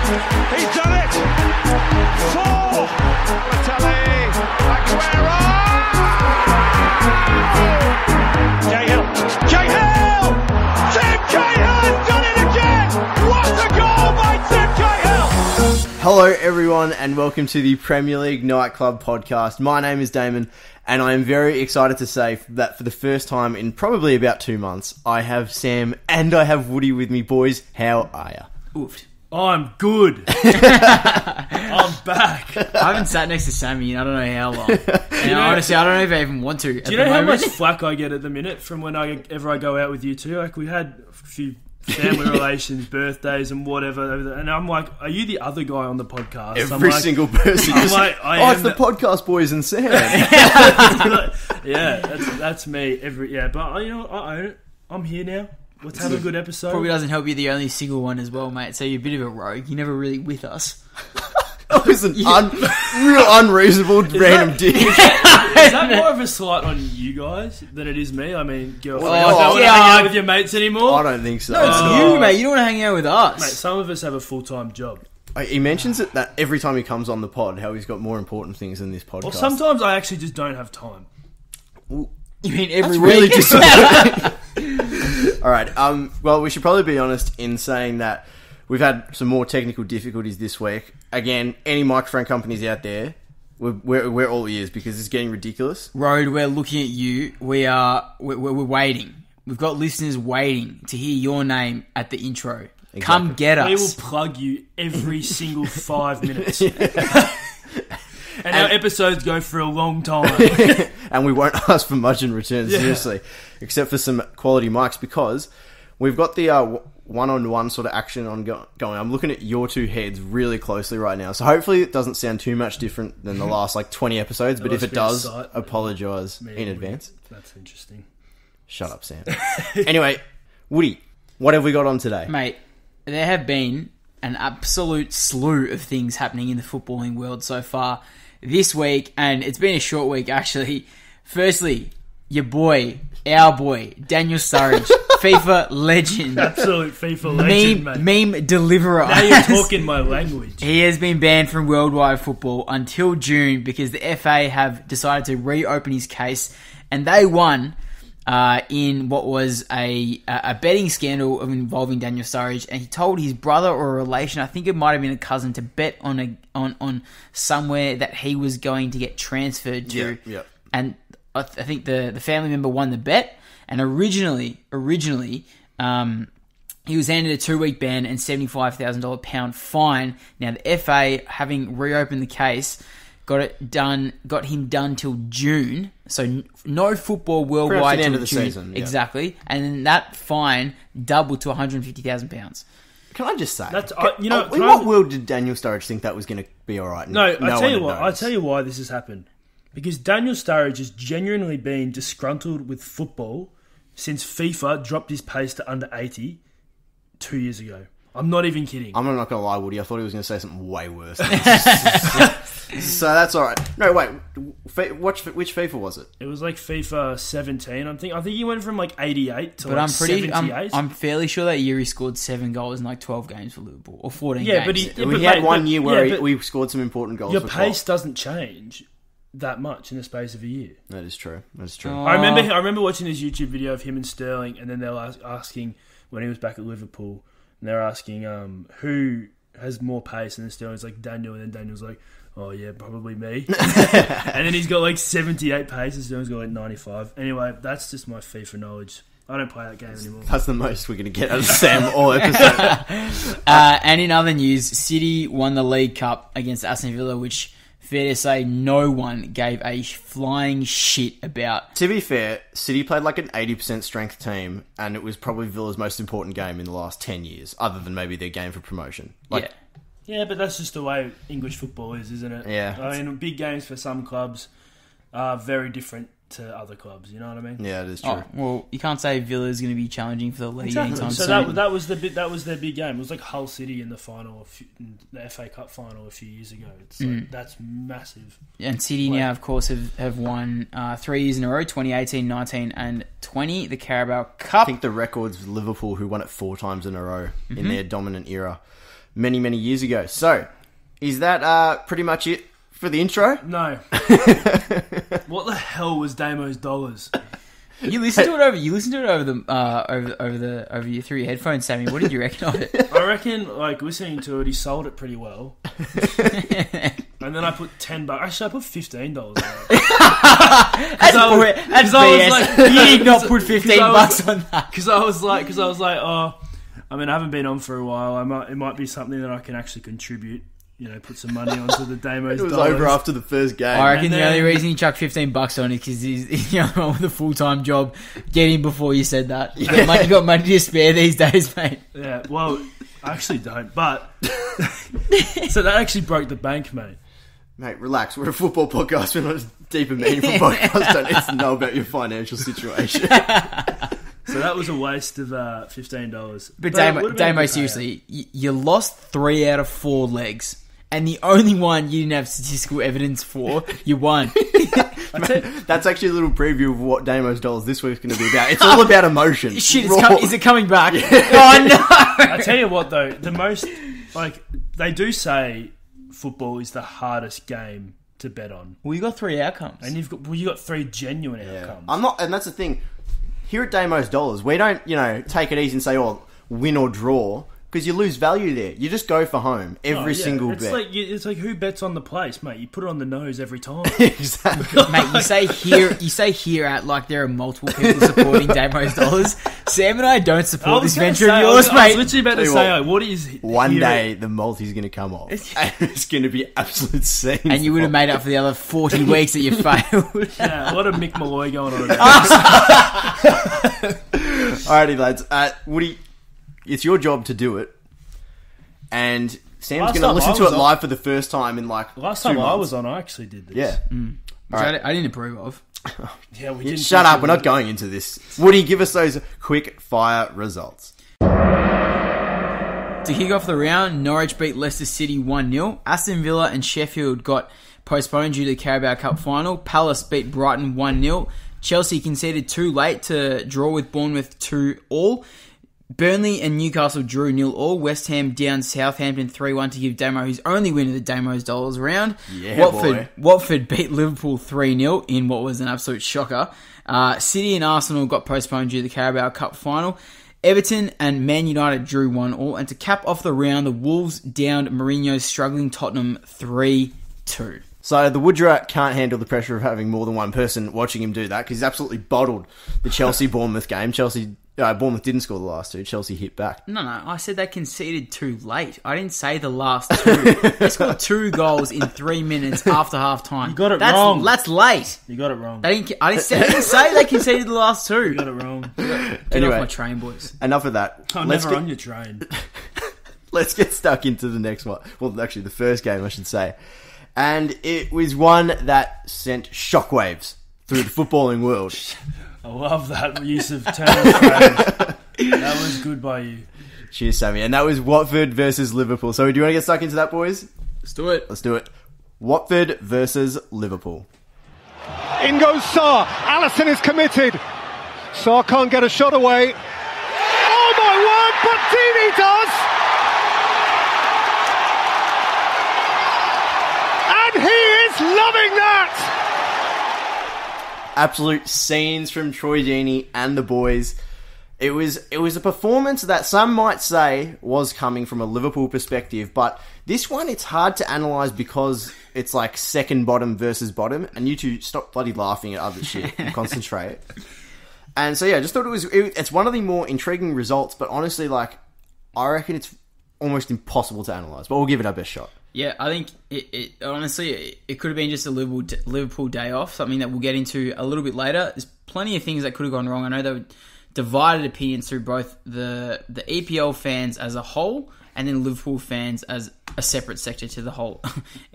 He's done it. 4. Balotelli. Aguero. Cahill. Cahill. Tim Cahill has done it again. What a goal by Tim Cahill. Hello everyone and welcome to the Premier League Nightclub podcast. My name is Damon and I am very excited to say that for the first time in probably about 2 months, I have Sam and I have Woody with me. Boys, how are ya? Oof. I'm good. I'm back. I haven't sat next to Sammy in I don't know how long. And honestly, I don't know if I even want to. Do you know how much flack I get at the minute from whenever I go out with you two? Like, we had a few family relations, birthdays and whatever. And I'm like, are you the other guy on the podcast? Every single person. I'm like, it's the podcast boys and Sam. Yeah, that's me. But you know, I own it. I'm here now. Let's have a good episode. Probably doesn't help you're the only single one as well, mate. So you're a bit of a rogue. You're never really with us. That was an real unreasonable random dick. Is that more of a slight on you guys than it is me? I mean, girlfriend, I don't want to hang out with your mates anymore. I don't think so. No, it's you, mate. You don't want to hang out with us. Mate, some of us have a full-time job. He mentions it that every time he comes on the pod, how he's got more important things than this podcast. Well, sometimes I actually just don't have time. You mean every really week? All right. Well, we should probably be honest in saying that we've had some more technical difficulties this week. Again, any microphone companies out there, we're all ears because it's getting ridiculous. Road, we're looking at you. We're waiting. We've got listeners waiting to hear your name at the intro. Exactly. Come get us. We will plug you every single 5 minutes. And our episodes go for a long time. And we won't ask for much in return, seriously. Except for some quality mics, because we've got the one-on-one sort of action on going. I'm looking at your two heads really closely right now. So hopefully it doesn't sound too much different than the last 20 episodes. But if it does, apologise in advance. That's interesting. Shut up, Sam. Anyway, Woody, what have we got on today? Mate, there have been an absolute slew of things happening in the footballing world so far this week, and it's been a short week actually. Firstly, our boy, Daniel Sturridge, FIFA legend. Absolute FIFA legend, mate. Meme deliverer. Now you're talking my language. He has been banned from worldwide football until June because the FA have decided to reopen his case, and they won in what was a betting scandal involving Daniel Sturridge, and he told his brother or a relation, I think it might have been a cousin, to bet on somewhere that he was going to get transferred to. Yeah. And I think the family member won the bet, and originally he was handed a 2-week ban and £75,000 fine. Now the FA, having reopened the case, got him done till June, so no football worldwide till the end of the June. season. Yeah. Exactly, and then that fine doubled to £150,000. Can I just say, in what world did Daniel Sturridge think that was going to be all right? No, I tell you why this has happened. Because Daniel Sturridge has genuinely been disgruntled with football since FIFA dropped his pace to under 80 2 years ago. I'm not even kidding. I'm not going to lie, Woody. I thought he was going to say something way worse. So that's all right. No, wait. Which FIFA was it? It was like FIFA 17. I think he went from 88 to 78. I'm fairly sure that year he scored 7 goals in 12 games for Liverpool, or 14 yeah, games. But we had 1 year where we scored some important goals. Your pace doesn't change that much in the space of a year. That is true. Oh. I remember watching this YouTube video of him and Sterling, and then they were asking when he was back at Liverpool, and they're asking who has more pace, and then Sterling's like Daniel, and then Daniel's like, oh yeah, probably me. And then he's got 78 pace, and Sterling's got 95. Anyway, that's just my FIFA knowledge. I don't play that game anymore. That's the most we're going to get out of Sam all episode. And in other news, City won the League Cup against Aston Villa, which, fair to say, no one gave a flying shit about. To be fair, City played an 80% strength team, and it was probably Villa's most important game in the last 10 years, other than maybe their game for promotion. Yeah, but that's just the way English football is, isn't it? Yeah. I mean, big games for some clubs are very different to other clubs, you know what I mean? Yeah, it is true. Oh, well, you can't say Villa's going to be challenging for the league anytime so soon. that was their big game. It was like Hull City in the final, in the FA Cup final a few years ago. It's that's massive. And City now, of course, have won 3 years in a row, 2018, 19 and 20, the Carabao Cup. I think the record's Liverpool, who won it 4 times in a row in their dominant era. many, many years ago. So, is that pretty much it for the intro? No. What the hell was Damo's dollars? You listened to it over. You listened to it over your through your headphones, Sammy. What did you reckon of it? I reckon, like, listening to it, he sold it pretty well. And then I put $10. Actually, I put $15 on it. That's BS. Like, you did not put $15 on that. Because I was like, oh, I mean, I haven't been on for a while. It might be something that I can actually contribute. You know, put some money onto the Damo's It was dollars. over after the first game. I reckon the only reason he chucked $15 on it because he's with a full-time job. Get him before you said that. You got money to spare these days, mate. Yeah, well, I actually don't. But so that actually broke the bank, mate. Mate, relax. We're a football podcast. We're not a deep and meaningful podcast. Don't need to know about your financial situation. So that was a waste of $15. But Damo, seriously, you lost 3 out of 4 legs. And the only one you didn't have statistical evidence for, you won. That's actually a little preview of what Damo's dollars this week's going to be about. It's all about emotion. Shit, is it coming back? Yeah. Oh, no! I tell you what, though, the most... Like, they do say football is the hardest game to bet on. Well, you got 3 outcomes. And you got 3 genuine outcomes. And that's the thing. Here at Damo's Dollars, we don't, take it easy and say, win or draw, because you lose value there. You just go for home every single bet. It's like who bets on the place, mate? You put it on the nose every time. Exactly. Mate, you say here at like there are multiple people supporting Damo's Dollars. Sam and I don't support this venture of yours, mate. I was literally about to say, what is... One day, the multi's going to come off. And it's going to be absolute scenes. And you would have made up for the other 40 weeks that you failed. Yeah, a lot of Mick Malloy going on. Alrighty, lads. Woody, it's your job to do it. And Sam's going to listen to it live for the first time in like Last 2 time months. I was on, I actually did this. Yeah. Which I didn't approve of. Yeah, we didn't. Shut up, we're not going into this. Woody, give us those quick fire results. To kick off the round, Norwich beat Leicester City 1-0. Aston Villa and Sheffield got postponed due to the Carabao Cup final. Palace beat Brighton 1-0. Chelsea conceded too late to draw with Bournemouth 2-2. Burnley and Newcastle drew 0-0. West Ham down Southampton 3-1 to give Damo his only win of the Damo's Dollars round. Yeah, Watford beat Liverpool 3-0 in what was an absolute shocker. City and Arsenal got postponed due to the Carabao Cup final. Everton and Man United drew 1-1. And to cap off the round, the Wolves downed Mourinho's struggling Tottenham 3-2. So the Woodrat can't handle the pressure of having more than one person watching him do that because he's absolutely bottled the Chelsea-Bournemouth game. Bournemouth didn't score the last 2. Chelsea hit back. No, I said they conceded too late. I didn't say the last 2. They scored 2 goals in 3 minutes after half time. You got it wrong. That's late. You got it wrong. I didn't say they conceded the last 2. You got it wrong. Get off my train, boys. Enough of that. I'm never on your train. Let's get stuck into the next one. Well, actually, the first game, I should say. And it was one that sent shockwaves through the footballing world. I love that use of term phrase. That was good by you. Cheers, Sammy. And that was Watford versus Liverpool. So do you want to get stuck into that, boys? Let's do it. Let's do it. Watford versus Liverpool. In goes Sarr. Alisson is committed. Sarr can't get a shot away. Oh my word, but Dini does! And he is loving that! Absolute scenes from Troy Deeney and the boys. It was a performance that some might say was coming from a Liverpool perspective, but this one it's hard to analyse because it's like second bottom versus bottom, and you two stop bloody laughing at other shit and concentrate. And so yeah, I just thought it's one of the more intriguing results, but honestly, like, I reckon it's almost impossible to analyse, but we'll give it our best shot. Yeah, I think it honestly, it could have been just a Liverpool day off, something that we'll get into a little bit later. There's plenty of things that could have gone wrong. I know there were divided opinions through both the EPL fans as a whole and then Liverpool fans as a separate sector to the whole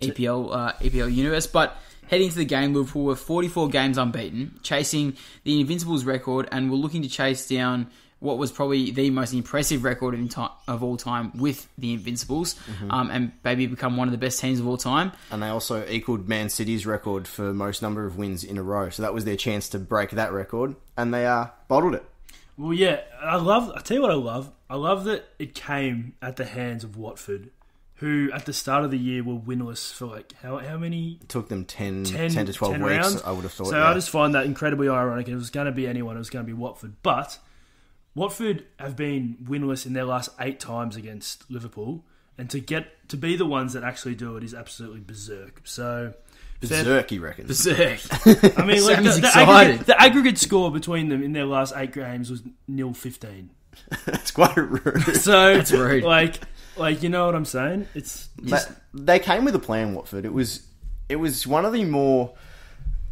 EPL universe. But heading to the game, Liverpool were 44 games unbeaten, chasing the Invincibles record, and were looking to chase down what was probably the most impressive record of all time with the Invincibles, and maybe become one of the best teams of all time. And they also equaled Man City's record for most number of wins in a row. So that was their chance to break that record, and they bottled it. Well, yeah, I tell you what I love. I love that it came at the hands of Watford, who at the start of the year were winless for like how many? It took them 10 to 12 weeks, rounds. I would have thought. So I just find that incredibly ironic. If it was going to be anyone, it was going to be Watford. But Watford have been winless in their last 8 times against Liverpool, and to be the ones that actually do it is absolutely berserk. So berserk, he reckons. Berserk. I mean, like the aggregate score between them in their last 8 games was 0-15. That's quite rude. So That's rude. Like, you know what I'm saying? It's just... They came with a plan, Watford. It was one of the more,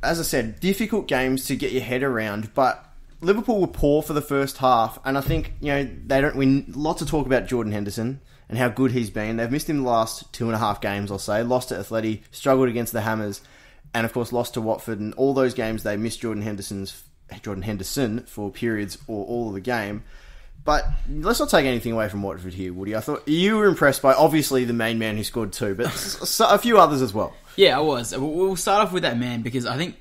as I said, difficult games to get your head around. But Liverpool were poor for the first half, and I think they don't win. Lots of talk about Jordan Henderson and how good he's been. They've missed him the last 2.5 games, I'll say. Lost to Atleti, struggled against the Hammers, and of course lost to Watford. And all those games they missed Jordan Henderson for periods or all of the game. But let's not take anything away from Watford here, Woody. I thought you were impressed by, obviously, the main man who scored 2, but a few others as well. Yeah, I was. We'll start off with that man, because I think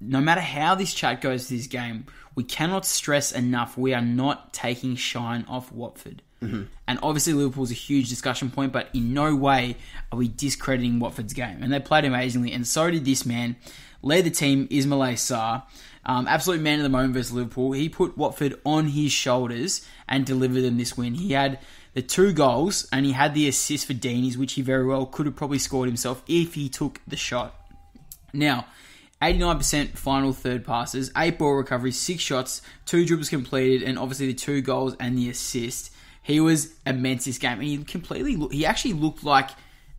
no matter how this chat goes to this game, we cannot stress enough we are not taking shine off Watford. Mm-hmm. And obviously Liverpool's a huge discussion point, but in no way are we discrediting Watford's game. And they played amazingly, and so did this man. Led the team, Ismail Sarr. Absolute man of the moment versus Liverpool. He put Watford on his shoulders and delivered them this win. He had the 2 goals and he had the assist for Deeney's, which he very well could have probably scored himself if he took the shot. Now, 89% final third passes, 8 ball recoveries, 6 shots, 2 dribbles completed, and obviously the 2 goals and the assist. He was immense this game, and he actually looked like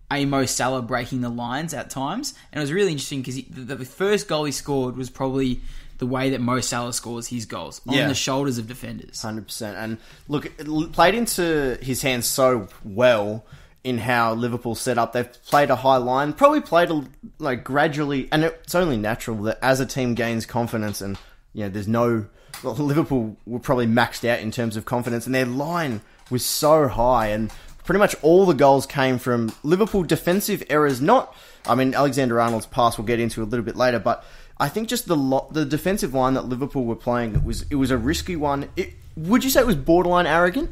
a Mo Salah breaking the lines at times, and it was really interesting because the first goal he scored was probably the way that Mo Salah scores his goals, on the shoulders of defenders. 100%. And look, it played into his hands so well in how Liverpool set up. They've played a high line, probably played gradually, and it's only natural that as a team gains confidence, and Liverpool were probably maxed out in terms of confidence, and their line was so high, and pretty much all the goals came from Liverpool defensive errors. Alexander-Arnold's pass we'll get into a little bit later, but I think just the defensive line that Liverpool were playing, it was a risky one. Would you say it was borderline arrogant?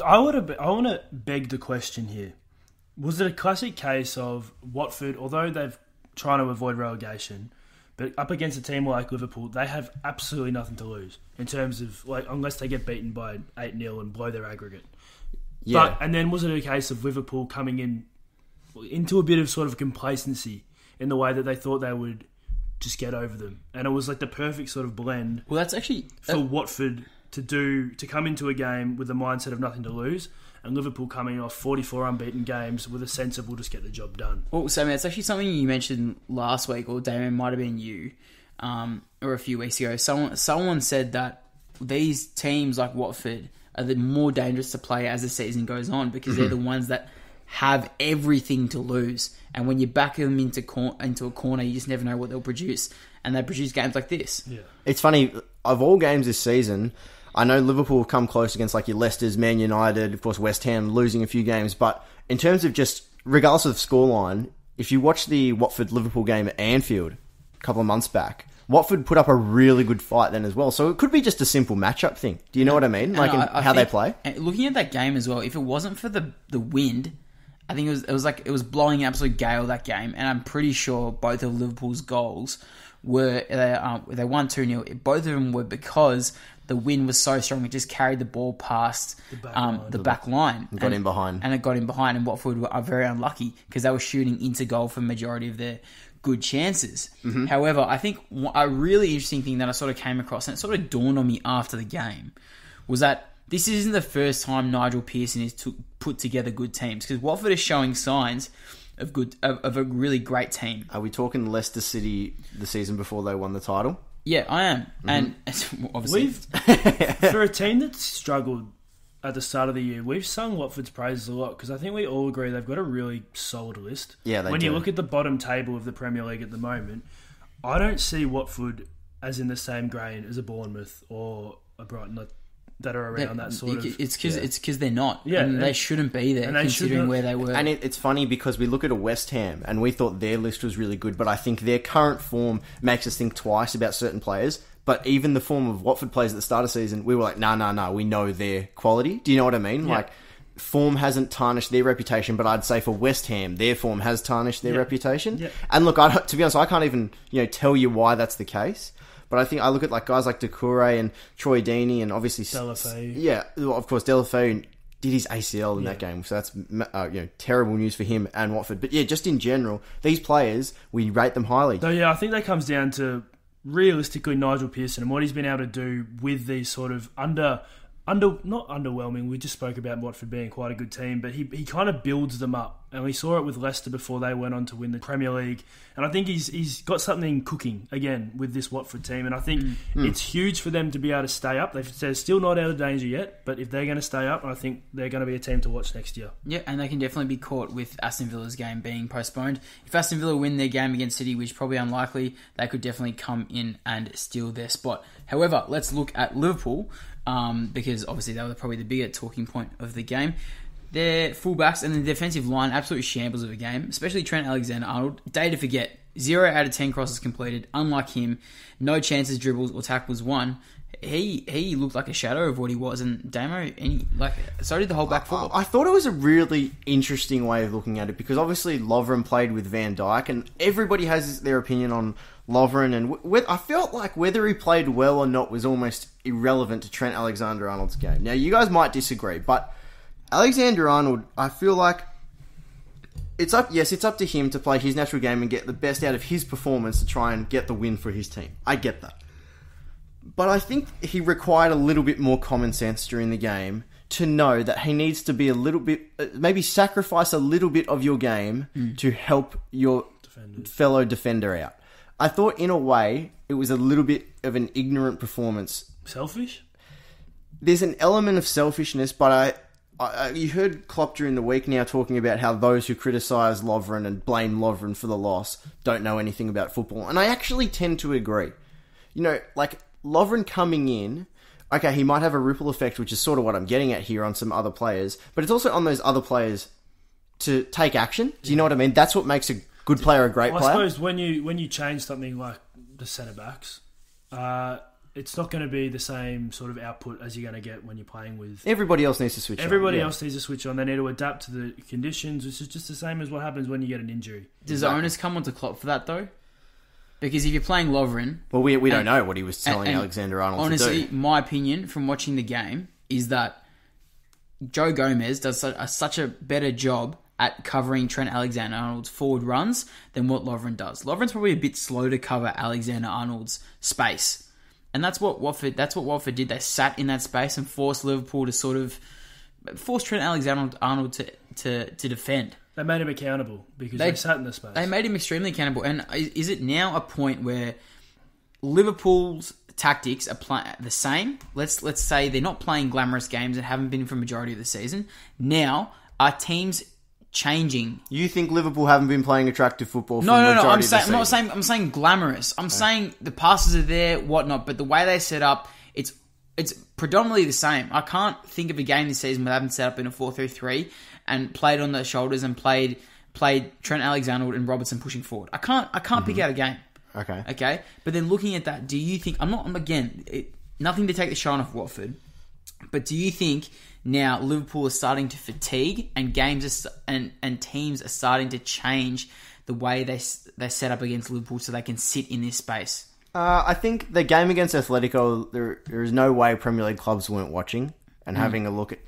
I want to beg the question here. Was it a classic case of Watford, although they've trying to avoid relegation, but up against a team like Liverpool, they have absolutely nothing to lose in terms of, unless they get beaten by 8-0 and blow their aggregate. Yeah. And then was it a case of Liverpool coming into a bit of sort of complacency in the way that they thought they would just get over them? And it was like the perfect sort of blend. Well, that's actually for Watford to come into a game with the mindset of nothing to lose, and Liverpool coming off 44 unbeaten games with a sense of we'll just get the job done. Well, Sammy, it's actually something you mentioned last week, or Damon, might have been you, or a few weeks ago. Someone said that these teams like Watford are the more dangerous to play as the season goes on, because they're the ones that have everything to lose. And when you back them into a corner, you just never know what they'll produce. And they produce games like this. Yeah. It's funny, of all games this season, I know Liverpool have come close against your Leicesters, Man United, of course West Ham losing a few games, but in terms of just, regardless of the scoreline, if you watch the Watford-Liverpool game at Anfield a couple of months back, Watford put up a really good fight then as well. So it could be just a simple matchup thing. Do you know what I mean? How they play? Looking at that game as well, if it wasn't for the wind, I think it was blowing an absolute gale that game, and I'm pretty sure both of Liverpool's goals were they won 2-0. Both of them were because the wind was so strong it just carried the ball past the back line. Got in behind. And it got in behind, and Watford are very unlucky because they were shooting into goal for the majority of their good chances. Mm-hmm. However, I think a really interesting thing that I sort of came across, and it sort of dawned on me after the game, was that this isn't the first time Nigel Pearson has put together good teams, because Watford is showing signs of a really great team. Are we talking Leicester City the season before they won the title? Yeah, I am. Mm-hmm. And obviously, for a team that's struggled at the start of the year, we've sung Watford's praises a lot, because I think we all agree they've got a really solid list. Yeah, they When do. you look at the bottom table of the Premier League at the moment, I don't see Watford as in the same grain as a Bournemouth or a Brighton that are around that sort of... It's because they're not. Yeah, and they shouldn't be there, considering where they were. And it's funny because we look at a West Ham and we thought their list was really good, but I think their current form makes us think twice about certain players. But even the form of Watford plays at the start of the season, we were like, nah, we know their quality. Do you know what I mean? Yeah. Like, form hasn't tarnished their reputation, but I'd say for West Ham, their form has tarnished their reputation. Yeah. And look, to be honest, I can't even tell you why that's the case. But I think I look at like guys like Doucouré and Troy Deeney and obviously Delafeu. Yeah, of course, Delafeu did his ACL in that game, so that's terrible news for him and Watford. But yeah, just in general, these players, we rate them highly. So yeah, I think that comes down to realistically Nigel Pearson and what he's been able to do with these sort of not underwhelming. We just spoke about Watford being quite a good team, but he kind of builds them up. And we saw it with Leicester before they went on to win the Premier League. And I think he's got something cooking again with this Watford team. And I think it's huge for them to be able to stay up. They're still not out of danger yet, but if they're going to stay up, I think they're going to be a team to watch next year. Yeah, and they can definitely be caught with Aston Villa's game being postponed. If Aston Villa win their game against City, which is probably unlikely, they could definitely come in and steal their spot. However, let's look at Liverpool, because obviously they were probably the bigger talking point of the game. Their fullbacks and the defensive line, absolute shambles of a game, especially Trent Alexander-Arnold. Day to forget, 0 out of 10 crosses completed. Unlike him, no chances, dribbles, or tackles won. He looked like a shadow of what he was, and Damon, so did the whole back four. I thought it was a really interesting way of looking at it, because obviously Lovren played with Van Dijk, and everybody has their opinion on Lovren, and I felt like whether he played well or not was almost irrelevant to Trent Alexander-Arnold's game. Now, you guys might disagree, but Alexander-Arnold, I feel like it's up to him to play his natural game and get the best out of his performance to try and get the win for his team. I get that. But I think he required a little bit more common sense during the game to know that he needs to be a little bit, maybe sacrifice a little bit of your game to help your fellow defender out. I thought, in a way, it was a little bit of an ignorant performance. Selfish? There's an element of selfishness, but you heard Klopp during the week now talking about how those who criticise Lovren and blame Lovren for the loss don't know anything about football. And I actually tend to agree. Like Lovren coming in, okay, he might have a ripple effect, which is sort of what I'm getting at here on some other players, but it's also on those other players to take action. Do you know what I mean? That's what makes a good player a great player. I suppose when you change something like the centre-backs, it's not going to be the same sort of output as you're going to get when you're playing with... Everybody else needs to switch on. Everybody else needs to switch on. They need to adapt to the conditions, which is just the same as what happens when you get an injury. Does the onus come onto Klopp for that, though? Because if you're playing Lovren... Well, we don't know what he was telling Alexander-Arnold to do. Honestly, my opinion from watching the game is that Joe Gomez does such a better job at covering Trent Alexander-Arnold's forward runs than what Lovren does. Lovren's probably a bit slow to cover Alexander-Arnold's space. And that's what Watford did. They sat in that space and forced Liverpool to sort of force Trent Alexander-Arnold to defend. They made him accountable because they sat in the space. They made him extremely accountable. And is it now a point where Liverpool's tactics are the same? Let's say they're not playing glamorous games and haven't been for a majority of the season. Now, are teams changing? You think Liverpool haven't been playing attractive football for the No. majority of the season? I'm saying glamorous. I'm saying the passes are there, whatnot, but the way they set up, it's predominantly the same. I can't think of a game this season where they haven't set up in a 4-3-3 and played on their shoulders and played Trent Alexander and Robertson pushing forward. I can't pick out a game. Okay. But then looking at that, do you think nothing to take the shine off Watford, but do you think now Liverpool is starting to fatigue and and teams are starting to change the way they set up against Liverpool so they can sit in this space? I think the game against Atletico, there is no way Premier League clubs weren't watching and having a look at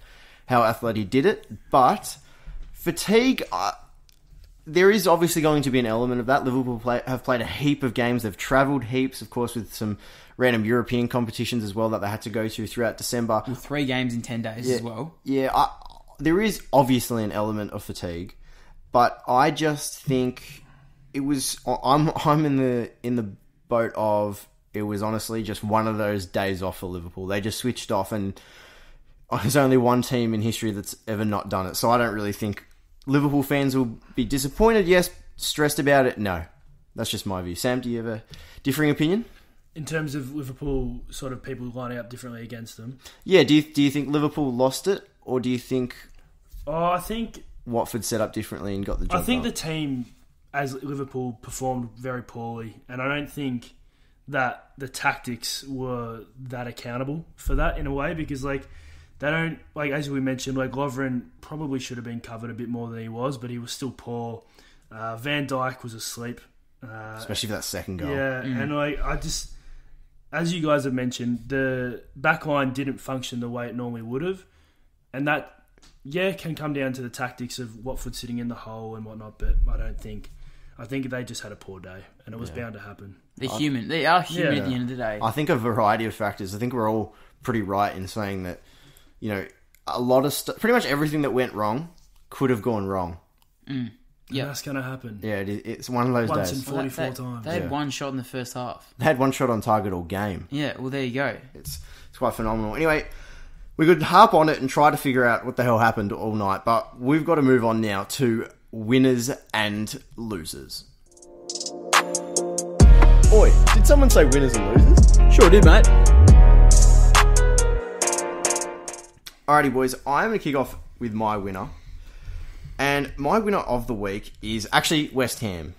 how Atleti did it. But fatigue, there is obviously going to be an element of that. Liverpool have played a heap of games. They've travelled heaps, of course, with some random European competitions as well that they had to go to throughout December. With 3 games in 10 days as well. Yeah, there is obviously an element of fatigue, but I just think it was. I'm in the boat of it was honestly just one of those days off for Liverpool. They just switched off, and there's only one team in history that's ever not done it. So I don't really think Liverpool fans will be disappointed. Yes, stressed about it. No, that's just my view. Sam, do you have a differing opinion? In terms of Liverpool, sort of people lining up differently against them. Yeah, do you think Liverpool lost it, or do you think? I think Watford set up differently and got the job I think done? the team, as Liverpool, performed very poorly, and I don't think that the tactics were that accountable for that in a way, because like they don't, like as we mentioned, like Lovren probably should have been covered a bit more than he was, but he was still poor. Van Dijk was asleep, especially for that second goal. Yeah, and like I just, as you guys have mentioned, the back line didn't function the way it normally would have, and that can come down to the tactics of Watford sitting in the hole and whatnot. But I think they just had a poor day, and it was bound to happen. They're human. They are human at the end of the day. I think a variety of factors. I think we're all pretty right in saying that, you know, a lot of pretty much everything that went wrong could have gone wrong. Yeah, that's going to happen. Yeah, it's one of those Once days. in 44 times. They had one shot in the first half. They had one shot on target all game. Yeah, well, there you go. It's quite phenomenal. Anyway, we could harp on it and try to figure out what the hell happened all night, but we've got to move on now to winners and losers. Oi, did someone say winners and losers? Sure did, mate. Alrighty, boys, I'm going to kick off with my winner. And my winner of the week is actually West Ham.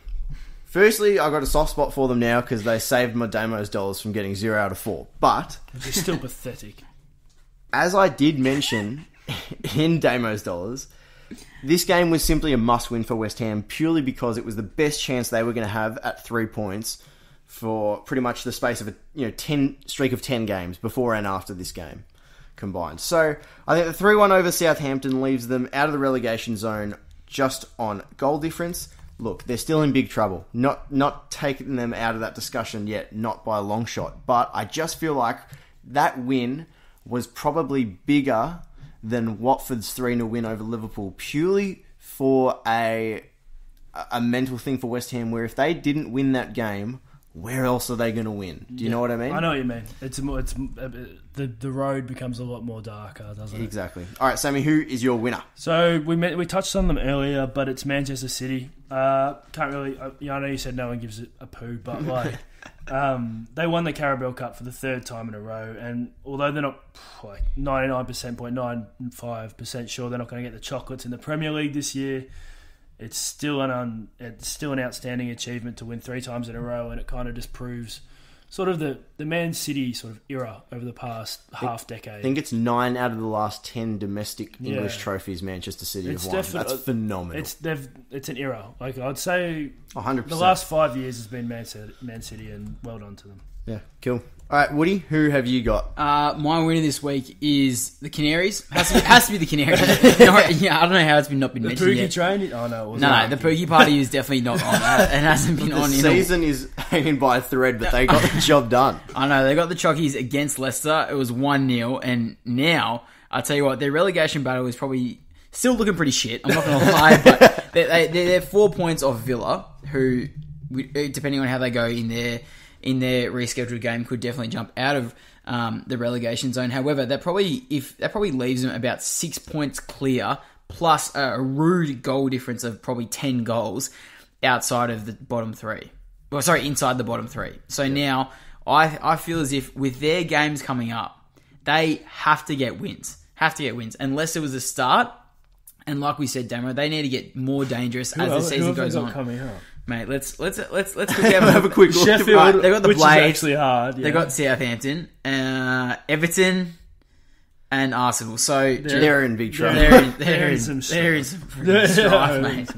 Firstly, I got a soft spot for them now because they saved my Damo's dollars from getting 0 out of 4. But which is still pathetic. As I did mention in Damo's dollars, this game was simply a must-win for West Ham purely because it was the best chance they were going to have at 3 points for pretty much the space of a streak of 10 games before and after this game combined. So I think the 3-1 over Southampton leaves them out of the relegation zone just on goal difference. Look, they're still in big trouble. Not taking them out of that discussion yet, not by a long shot. But I just feel like that win was probably bigger than Watford's 3-0 win over Liverpool, purely for a mental thing for West Ham, where if they didn't win that game, where else are they going to win? Do you know what I mean? I know what you mean. The road becomes a lot more darker, doesn't it? Exactly. All right, Sammy, who is your winner? So we touched on them earlier, but it's Manchester City. Can't really. I know you said no one gives it a poo, but like they won the Carabao Cup for the 3rd time in a row, and although they're not like 99.95% sure they're not going to get the chocolates in the Premier League this year, it's still an outstanding achievement to win 3 times in a row, and it kind of just proves sort of the Man City sort of era over the past half decade. I think it's 9 out of the last 10 domestic English trophies Manchester City have won. That's phenomenal. It's an era. Like I'd say 100%. The last 5 years has been Man City, and well done to them. Yeah, cool. All right, Woody, who have you got? My winner this week is the Canaries. Has to be the Canaries. I don't know how it's not been mentioned yet. The Pookie train? Oh no, it wasn't. No, the Pookie party is definitely not on. It hasn't been on. The season is hanging by a thread, but they got the job done. I know, they got the Chockies against Leicester. It was 1-0, and now, I'll tell you what, their relegation battle is probably still looking pretty shit. I'm not going to lie, but they're 4 points off Villa, who, depending on how they go in their rescheduled game, could definitely jump out of the relegation zone. However, that probably leaves them about 6 points clear, plus a rude goal difference of probably 10 goals outside of the bottom 3. Well, sorry, inside the bottom 3. So now I feel as if with their games coming up, they have to get wins. Unless it was a start. And like we said, Damo, they need to get more dangerous as the season goes on. Coming up? Mate, let's quickly have a quick look. Sheffield, right, they got the which Blades. Is actually hard. Yeah. They got Southampton, Everton, and Arsenal. So they're in big trouble. They're in some strife, mate.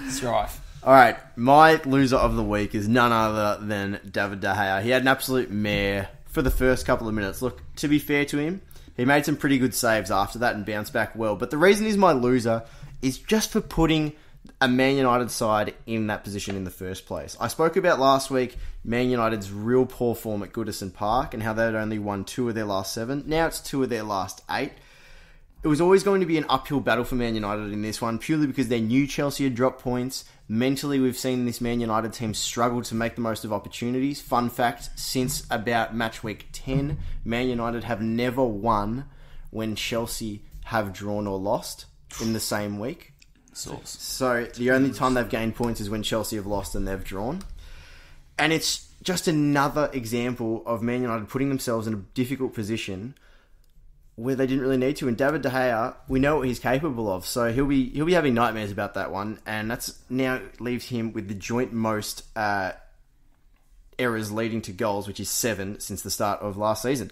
Strife. All right, my loser of the week is none other than David De Gea. He had an absolute mare for the first couple of minutes. Look, to be fair to him, he made some pretty good saves after that and bounced back well. But the reason he's my loser is just for putting a Man United side in that position in the first place. I spoke about last week Man United's real poor form at Goodison Park and how they'd only won 2 of their last 7. Now it's 2 of their last 8. It was always going to be an uphill battle for Man United in this one, purely because they knew Chelsea had dropped points. Mentally, we've seen this Man United team struggle to make the most of opportunities. Fun fact, since about match week 10, Man United have never won when Chelsea have drawn or lost in the same week. So the only time they've gained points is when Chelsea have lost and they've drawn. And it's just another example of Man United putting themselves in a difficult position where they didn't really need to. And David De Gea, we know what he's capable of, so he'll be having nightmares about that one. And that's now leaves him with the joint most errors leading to goals, which is 7 since the start of last season.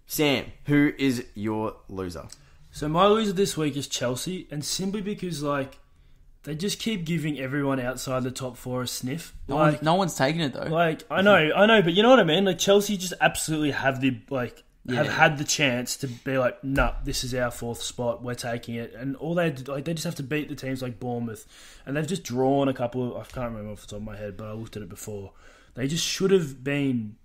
Sam, who is your loser? So my loser this week is Chelsea, and simply because, like, they just keep giving everyone outside the top 4 a sniff. No one's taking it, though. Like, I know, but you know what I mean? Like, Chelsea just absolutely have have had the chance to be like, nah, this is our 4th spot, we're taking it. And all they just have to beat the teams like Bournemouth. And they've just drawn a couple of, I can't remember off the top of my head, but I looked at it before. They just should have been,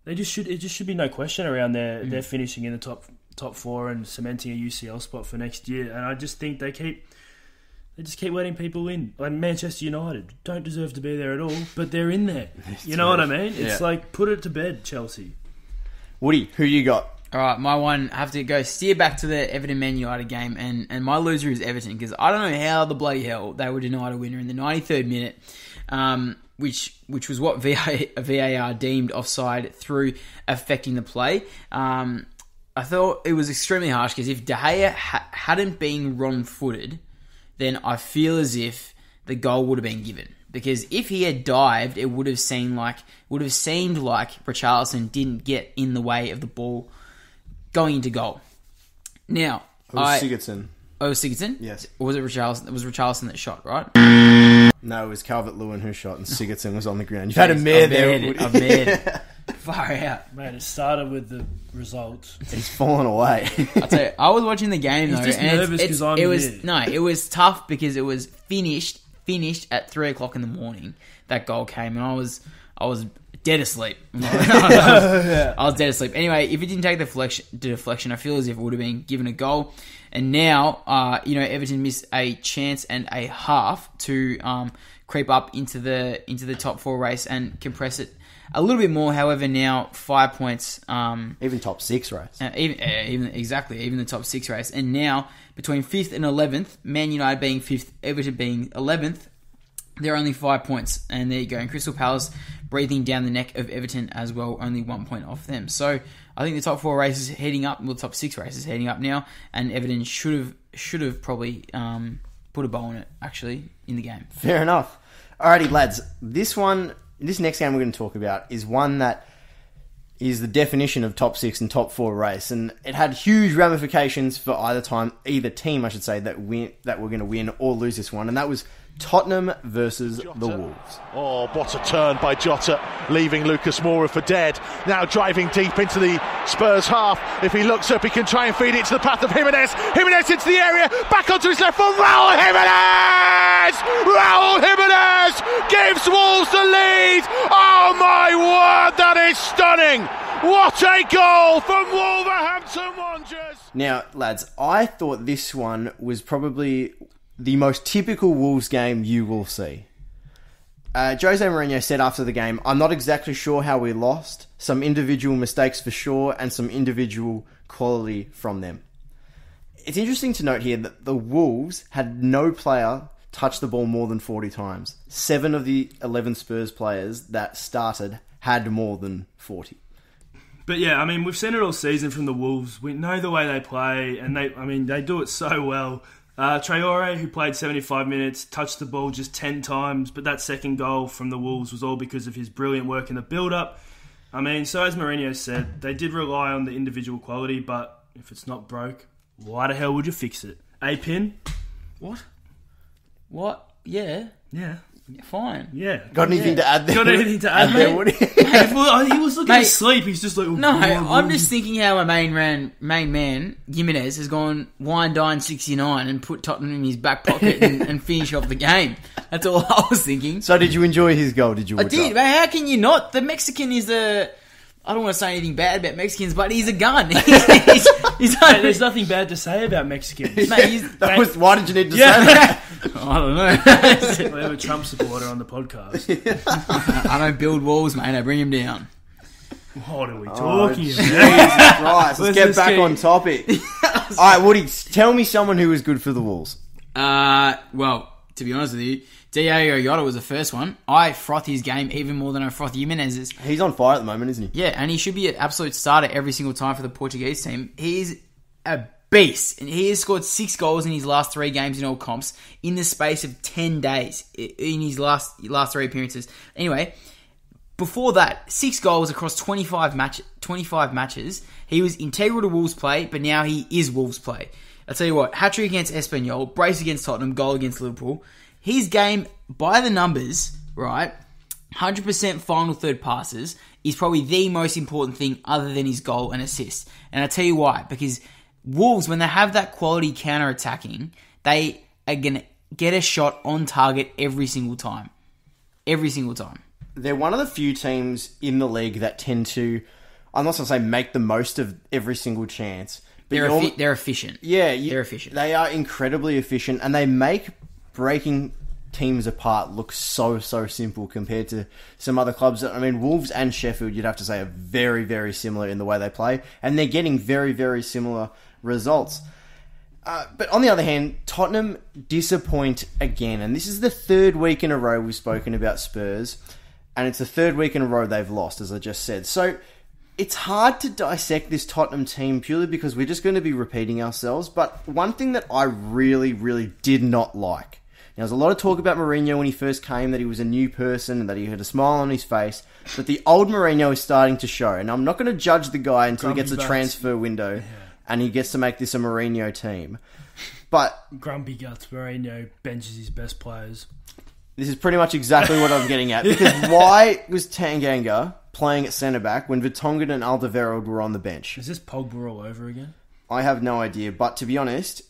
it just should be no question around they're finishing in the top 4 and cementing a UCL spot for next year. And I just think they just keep letting people in. Like Manchester United don't deserve to be there at all, but they're in there. You know what I mean? It's like, put it to bed, Chelsea. Woody, who you got? All right, my one, I have to go steer back to the Everton-Man United game, and my loser is Everton, because I don't know how the bloody hell they were denied a winner in the 93rd minute, which was what VAR deemed offside through affecting the play. I thought it was extremely harsh, because if De Gea hadn't been wrong-footed, then I feel as if the goal would have been given. Because if he had dived, it would have seemed like Richarlison didn't get in the way of the ball going into goal. Now, It was Sigurdsson. Oh, it was Sigurdsson? Yes. Or was it Richarlison? It was Richarlison that shot, right? No, it was Calvert-Lewin who shot, and Sigurdsson was on the ground. You've had a mare there. I've made far out. Man, it started with the results. He's fallen away. I'll tell you, I was watching the game, though. He's just and nervous because I'm here. No, it was tough because it was finished at 3 o'clock in the morning. That goal came, and I was dead asleep. I was dead asleep. Anyway, if it didn't take the deflection, I feel as if it would have been given a goal. And now, Everton missed a chance and a half to creep up into the top 4 race and compress it a little bit more. However, now 5 points. Even top 6 race. Even the top 6 race. And now, between 5th and 11th, Man United being 5th, Everton being 11th, they're only 5 points. And there you go. And Crystal Palace breathing down the neck of Everton as well, only 1 point off them. So I think the top 4 races heading up, well, the top 6 races heading up now, and Everton should have probably put a bow on it, actually, in the game. Fair enough. Alrighty, lads. This next game we're going to talk about is one that is the definition of top 6 and top 4 race, and it had huge ramifications for either team, I should say, that were going to win or lose this one, and that was Tottenham versus the Wolves. Oh, what a turn by Jota, leaving Lucas Moura for dead. Now driving deep into the Spurs half. If he looks up, he can try and feed it to the path of Jimenez. Jimenez into the area, back onto his left foot. Raul Jimenez! Raul Jimenez gives Wolves the lead. Oh my word, that is stunning. What a goal from Wolverhampton Wanderers. Now, lads, I thought this one was probably the most typical Wolves game you will see. Jose Mourinho said after the game, "I'm not exactly sure how we lost. Some individual mistakes for sure, and some individual quality from them." It's interesting to note here that the Wolves had no player touch the ball more than 40 times. 7 of the 11 Spurs players that started had more than 40. But yeah, I mean, we've seen it all season from the Wolves. We know the way they play, and they do it so well. Traore, who played 75 minutes, touched the ball just 10 times, but that second goal from the Wolves was all because of his brilliant work in the build-up. I mean, so as Mourinho said, they did rely on the individual quality, but if it's not broke, why the hell would you fix it? A-pin? What? Yeah. Yeah. Fine. Yeah. Got anything to add there? Got anything to add there, Woody? He was looking asleep. He's just like... No, I'm just thinking how my main man, Jimenez, has gone wine dine 69 and put Tottenham in his back pocket and finish off the game. That's all I was thinking. So did you enjoy his goal? Did you? I did, but how can you not? The Mexican is a... I don't want to say anything bad about Mexicans, but he's a gun. There's nothing bad to say about Mexicans. Mate, why did you need to say that? I don't know. We have a Trump supporter on the podcast. I don't build walls, mate. I bring him down. What are we talking about? Jesus Christ. Let's get back on topic. Alright, Woody, tell me someone who was good for the Wolves. Well, to be honest with you, Diego Jota was the first one. I froth his game even more than I froth Jimenez's. He's on fire at the moment, isn't he? Yeah, and he should be an absolute starter every single time for the Portuguese team. He's a beast, and he has scored 6 goals in his last 3 games in all comps in the space of 10 days in his last 3 appearances. Anyway, before that, 6 goals across 25 matches. He was integral to Wolves' play, but now he is Wolves' play. I'll tell you what, hat-trick against Espanyol, brace against Tottenham, goal against Liverpool. His game, by the numbers, right, 100% final third passes is probably the most important thing other than his goal and assist. And I'll tell you why. Because Wolves, when they have that quality counter-attacking, they are going to get a shot on target every single time. Every single time. They're one of the few teams in the league that tend to, I'm not going to say make the most of every single chance. But They're efficient. Yeah. They're efficient. They are incredibly efficient, and they make breaking teams apart look so simple compared to some other clubs. I mean, Wolves and Sheffield, you'd have to say, are very, very similar in the way they play, and they're getting very, very similar results. But on the other hand, Tottenham disappoint again, and this is the third week in a row we've spoken about Spurs, and it's the third week in a row they've lost, as I just said. So it's hard to dissect this Tottenham team purely because we're just going to be repeating ourselves. But one thing that I really, really did not like, now, there's a lot of talk about Mourinho when he first came, that he was a new person and that he had a smile on his face. But the old Mourinho is starting to show. And I'm not going to judge the guy until he gets a transfer window and he gets to make this a Mourinho team. But Grumpy Guts Mourinho benches his best players. This is pretty much exactly what I'm getting at. Because why was Tanganga playing at centre-back when Vertonghen and Alderweireld were on the bench? Is this Pogba all over again? I have no idea. But to be honest,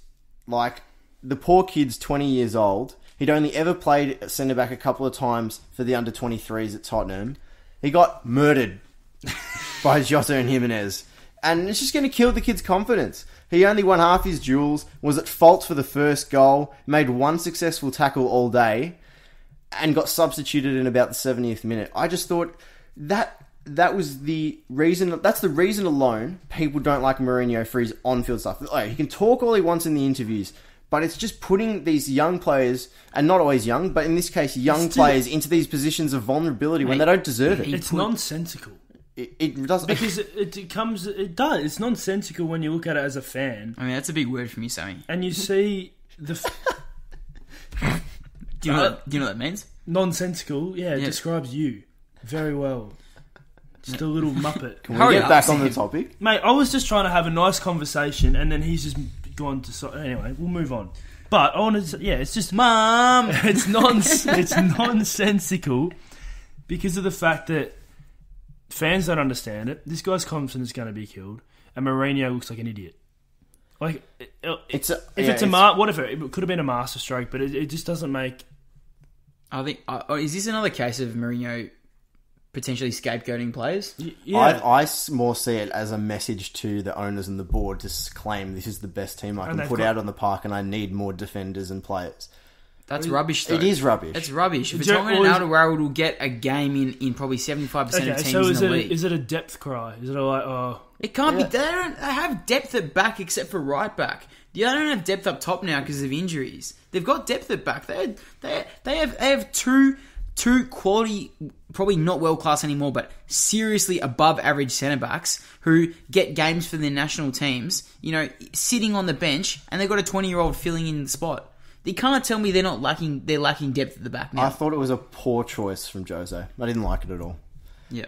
like, the poor kid's 20 years old. He'd only ever played at centre-back a couple of times for the under-23s at Tottenham. He got murdered by Jota and Jimenez. And it's just going to kill the kid's confidence. He only won half his duels, was at fault for the first goal, made one successful tackle all day, and got substituted in about the 70th minute. I just thought that was the reason. That's the reason alone people don't like Mourinho for his on-field stuff. Like, he can talk all he wants in the interviews, but it's just putting these young players, and not always young, but in this case, young players into these positions of vulnerability when they don't deserve it. It's nonsensical. It doesn't, because it does. It's nonsensical when you look at it as a fan. I mean, that's a big word from you, Sammy. And you see the. Do you know what that means? Nonsensical, yeah, it describes you very well. Just a little muppet. Can we get back on the topic? Mate, I was just trying to have a nice conversation, and then he's just gone to... Anyway, we'll move on. But I wanted to... Yeah, it's just... Mum! It's nonsensical because of the fact that fans don't understand it. This guy's confidence is going to be killed, and Mourinho looks like an idiot. Like, whatever, it could have been a masterstroke, but it just doesn't make... I think... is this another case of Mourinho potentially scapegoating players? Yeah. I more see it as a message to the owners and the board to claim this is the best team I can put out on the park and I need more defenders and players. That's rubbish, though. It is rubbish. It's rubbish. Vertonghen and Alderweireld will get a game in probably 75% of teams in the league. Is it a depth cry? Is it It can't be. They have depth at back except for right back. They don't have depth up top now because of injuries. They've got depth at back. They have two quality, probably not world class anymore, but seriously above average centre backs who get games for their national teams. Sitting on the bench, and they've got a 20-year-old filling in the spot. You can't tell me they're lacking depth at the back now. I thought it was a poor choice from Jose. I didn't like it at all. Yeah.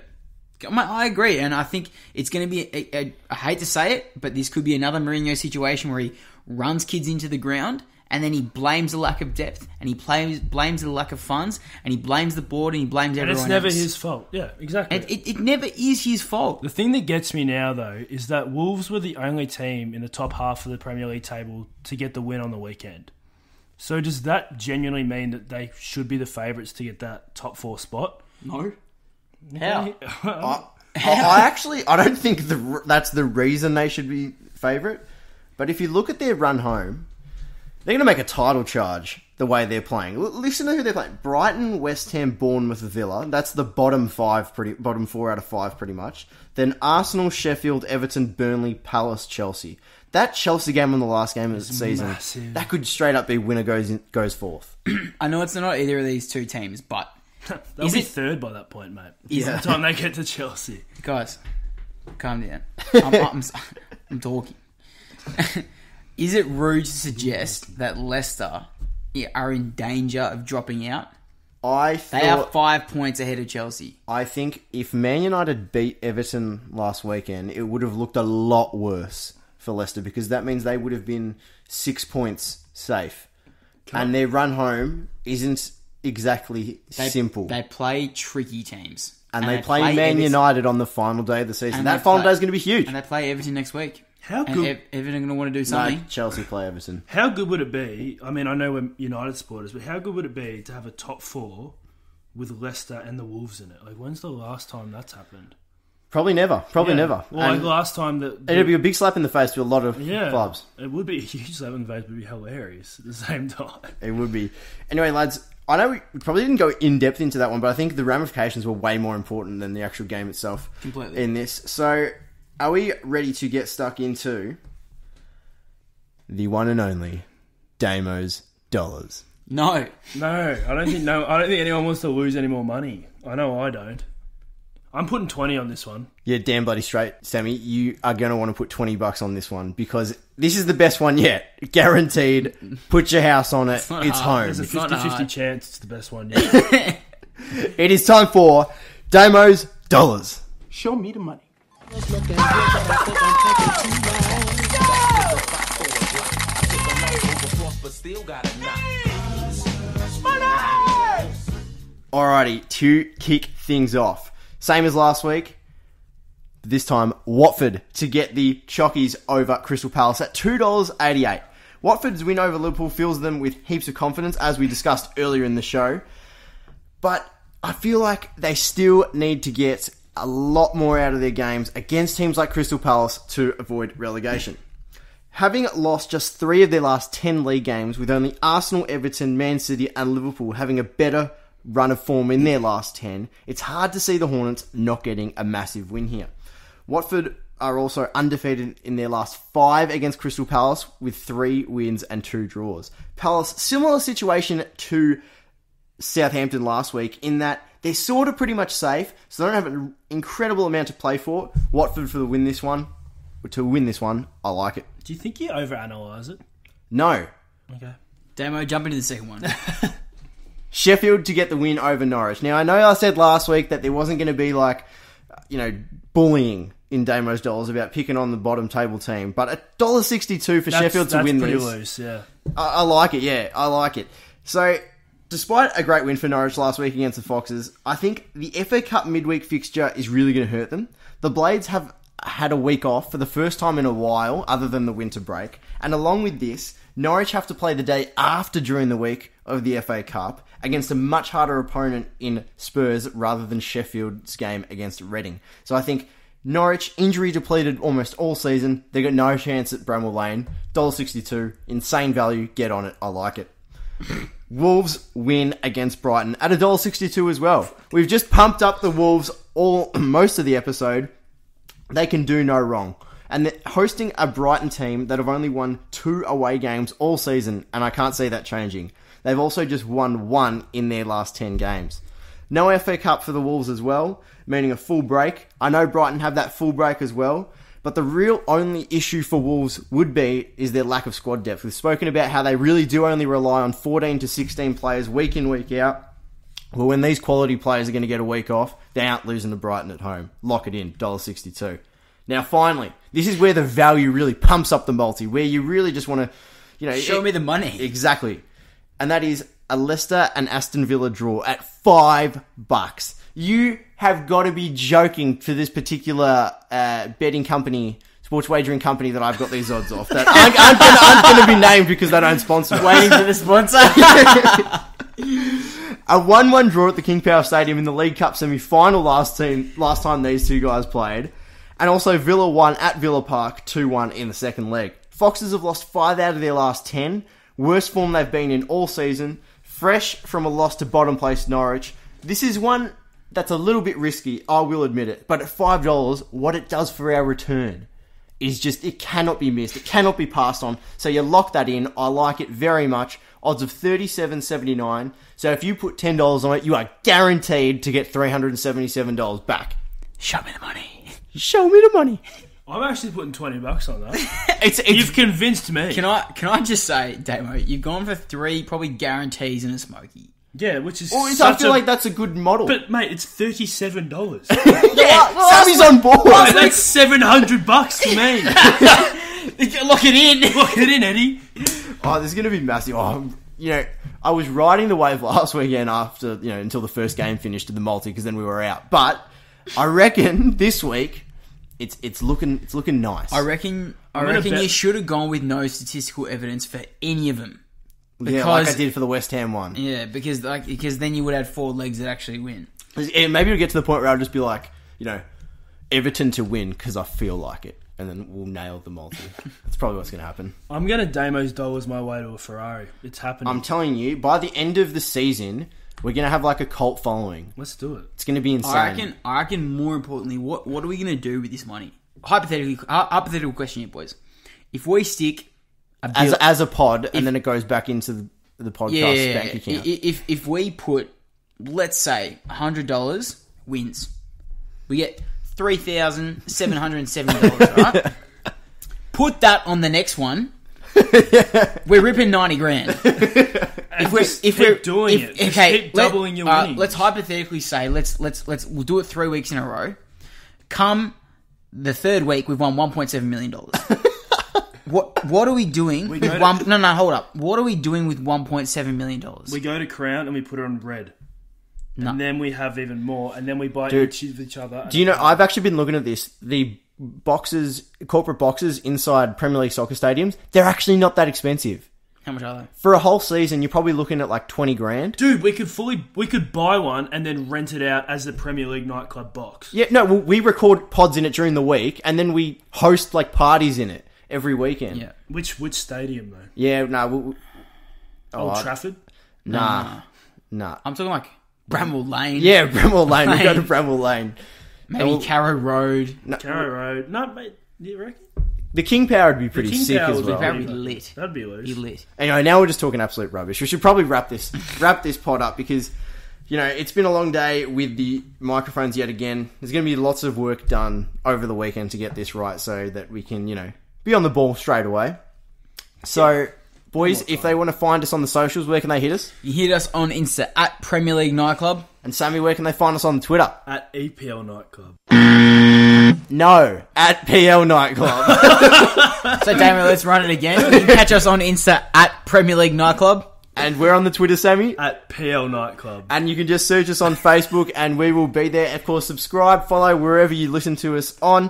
I agree, and I think it's going to be, I hate to say it, but this could be another Mourinho situation where he runs kids into the ground, and then he blames the lack of depth, and he blames the lack of funds, and he blames the board, and he blames everyone else. And it's never his fault. Yeah, exactly. And it never is his fault. The thing that gets me now, though, is that Wolves were the only team in the top half of the Premier League table to get the win on the weekend. So does that genuinely mean that they should be the favourites to get that top 4 spot? No. How? I don't think that's the reason they should be favourite. But if you look at their run home, they're going to make a title charge the way they're playing. Listen to who they're playing. Brighton, West Ham, Bournemouth, Villa. That's the bottom 4 out of 5 pretty much. Then Arsenal, Sheffield, Everton, Burnley, Palace, Chelsea. That Chelsea game on the last game of the season, massive. That could straight up be winner goes fourth. I know it's not either of these two teams, but... They'll be third by that point, mate. By the time they get to Chelsea. Guys, calm down. I'm talking. Is it rude to suggest that Leicester are in danger of dropping out? They are 5 points ahead of Chelsea. I think if Man United beat Everton last weekend, it would have looked a lot worse for Leicester because that means they would have been 6 points safe. And their run home isn't exactly simple. They play tricky teams. And they play Man United on the final day of the season. That final day is going to be huge. And they play Everton next week. How good? Everton going to want to do something. No, Chelsea play Everton. How good would it be? I mean, I know we're United supporters, but how good would it be to have a top 4 with Leicester and the Wolves in it? Like, when's the last time that's happened? Probably never. Never. Well, like last time it'd be a big slap in the face to a lot of clubs. It would be a huge slap in the face, but it'd be hilarious at the same time. It would be. Anyway, lads, I know we probably didn't go in depth into that one, but I think the ramifications were way more important than the actual game itself. Completely. In this. So, are we ready to get stuck into the one and only Damo's dollars? No. I don't think anyone wants to lose any more money. I know I don't. I'm putting 20 on this one. Yeah, damn bloody straight, Sammy. You are going to want to put $20 on this one because this is the best one yet. Guaranteed. Put your house on it. It's home. There's a 50-50 chance it's the best one yet. It is time for Damo's dollars. Show me the money. Alrighty, to kick things off. Same as last week. This time, Watford to get the Chockies over Crystal Palace at $2.88. Watford's win over Liverpool fills them with heaps of confidence, as we discussed earlier in the show. But I feel like they still need to get a lot more out of their games against teams like Crystal Palace to avoid relegation. Having lost just 3 of their last 10 league games, with only Arsenal, Everton, Man City and Liverpool having a better run of form in their last 10, it's hard to see the Hornets not getting a massive win here. Watford are also undefeated in their last 5 against Crystal Palace with 3 wins and 2 draws. Palace, similar situation to Southampton last week in that they're sort of pretty much safe, so they don't have an incredible amount to play for. Watford to win this one, I like it. Do you think you overanalyze it? No. Okay. Damo, jump into the second one. Sheffield to get the win over Norwich. Now, I know I said last week that there wasn't going to be bullying in Damo's dollars about picking on the bottom table team, but $1.62 for Sheffield to win this. That's pretty loose, yeah. I like it, yeah. I like it. So, despite a great win for Norwich last week against the Foxes, I think the FA Cup midweek fixture is really going to hurt them. The Blades have had a week off for the first time in a while, other than the winter break. And along with this, Norwich have to play the day after during the week of the FA Cup against a much harder opponent in Spurs rather than Sheffield's game against Reading. So I think Norwich, injury depleted almost all season. They got no chance at Bramall Lane. $1.62, insane value. Get on it. I like it. Wolves win against Brighton at $1.62 as well. We've just pumped up the Wolves most of the episode. They can do no wrong. And they're hosting a Brighton team that have only won 2 away games all season, and I can't see that changing. They've also just won 1 in their last 10 games. No FA Cup for the Wolves as well, meaning a full break. I know Brighton have that full break as well, but the real only issue for Wolves is their lack of squad depth. We've spoken about how they really do only rely on 14 to 16 players week in, week out. Well, when these quality players are going to get a week off, they aren't losing to Brighton at home. Lock it in, $1.62. Now, finally, this is where the value really pumps up the multi, where you really just want to, show me the money. Exactly. And that is a Leicester and Aston Villa draw at $5. You have got to be joking for this particular betting company, sports wagering company that I've got these odds off. That aren't going to be named because they don't sponsor. Waiting for the sponsor. A 1-1 draw at the King Power Stadium in the League Cup semi-final last time these two guys played. And also Villa won at Villa Park 2-1 in the second leg. Foxes have lost 5 out of their last 10. Worst form they've been in all season. Fresh from a loss to bottom place Norwich. This is one that's a little bit risky, I will admit it. But at $5, what it does for our return is just, it cannot be missed. It cannot be passed on. So you lock that in. I like it very much. Odds of $37.79. So if you put $10 on it, you are guaranteed to get $377 back. Show me the money. Show me the money. I'm actually putting $20 on that. You've convinced me. Can I just say, Damo, you've gone for 3 probably guarantees in a smoky. Yeah, which is Well, I feel like that's a good model. But mate, it's $37. Sammy's on board. That's $700 to me. Lock it in. Lock it in, Eddie. Oh, this is going to be massive. Oh, I was riding the wave last weekend after, until the first game finished in the multi, because then we were out. But I reckon this week it's looking nice. I reckon you should have gone with no statistical evidence for any of them. Yeah, like I did for the West Ham one. Yeah, because then you would have 4 legs that actually win. Maybe it'll get to the point where I'll just be like, Everton to win because I feel like it. And then we'll nail the multi. That's probably what's going to happen. I'm going to Damo's dollars my way to a Ferrari. It's happening. I'm telling you, by the end of the season, we're going to have like a cult following. Let's do it. It's going to be insane. I reckon more importantly, what are we going to do with this money? Hypothetical question here, boys. If we stick as a pod, and then it goes back into the podcast bank account. If we put, let's say, $100 wins, we get $3,770, right? Put that on the next one. We're ripping 90 grand. If we're doing it, keep doubling your winnings. Let's hypothetically say we'll do it 3 weeks in a row. Come the third week, we've won $1.7 million. What are we doing with one? No, hold up. What are we doing with $1.7 million? We go to Crown and we put it on red. No. And then we have even more, and then we buy each of each other. Do you know, I've actually been looking at this. The corporate boxes inside Premier League soccer stadiums, they're actually not that expensive. How much are they? For a whole season, you're probably looking at like 20 grand. Dude, we could buy one and then rent it out as the Premier League Nightclub box. Yeah, no, we record pods in it during the week, and then we host like parties in it every weekend. Yeah. Which stadium though? Yeah, no. Old Trafford? Nah. I'm talking like Bramwell Lane. Yeah, Bramwell Lane. We go to Bramwell Lane. Maybe Carrow Road. Carrow Road. No, mate, you reckon? The King Power would be pretty sick as well. That'd be lit. That'd be lit. Anyway, now we're just talking absolute rubbish. We should probably wrap this pod up because, it's been a long day with the microphones yet again. There's going to be lots of work done over the weekend to get this right so that we can, be on the ball straight away. So, boys, if they want to find us on the socials, where can they hit us? You hit us on Insta at Premier League Nightclub. And Sammy, where can they find us on Twitter? At EPL Nightclub. No, at PL Nightclub. So, Damon, let's run it again. You can catch us on Insta at Premier League Nightclub. And we're on the Twitter, Sammy. At PL Nightclub. And you can just search us on Facebook and we will be there. Of course, subscribe, follow wherever you listen to us on.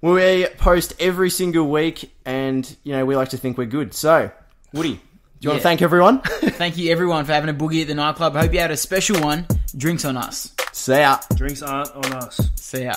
We post every single week and, we like to think we're good. So, Woody, do you want to thank everyone? Thank you, everyone, for having a boogie at the nightclub. I hope you had a special one. Drinks on us. See ya. Drinks aren't on us. See ya.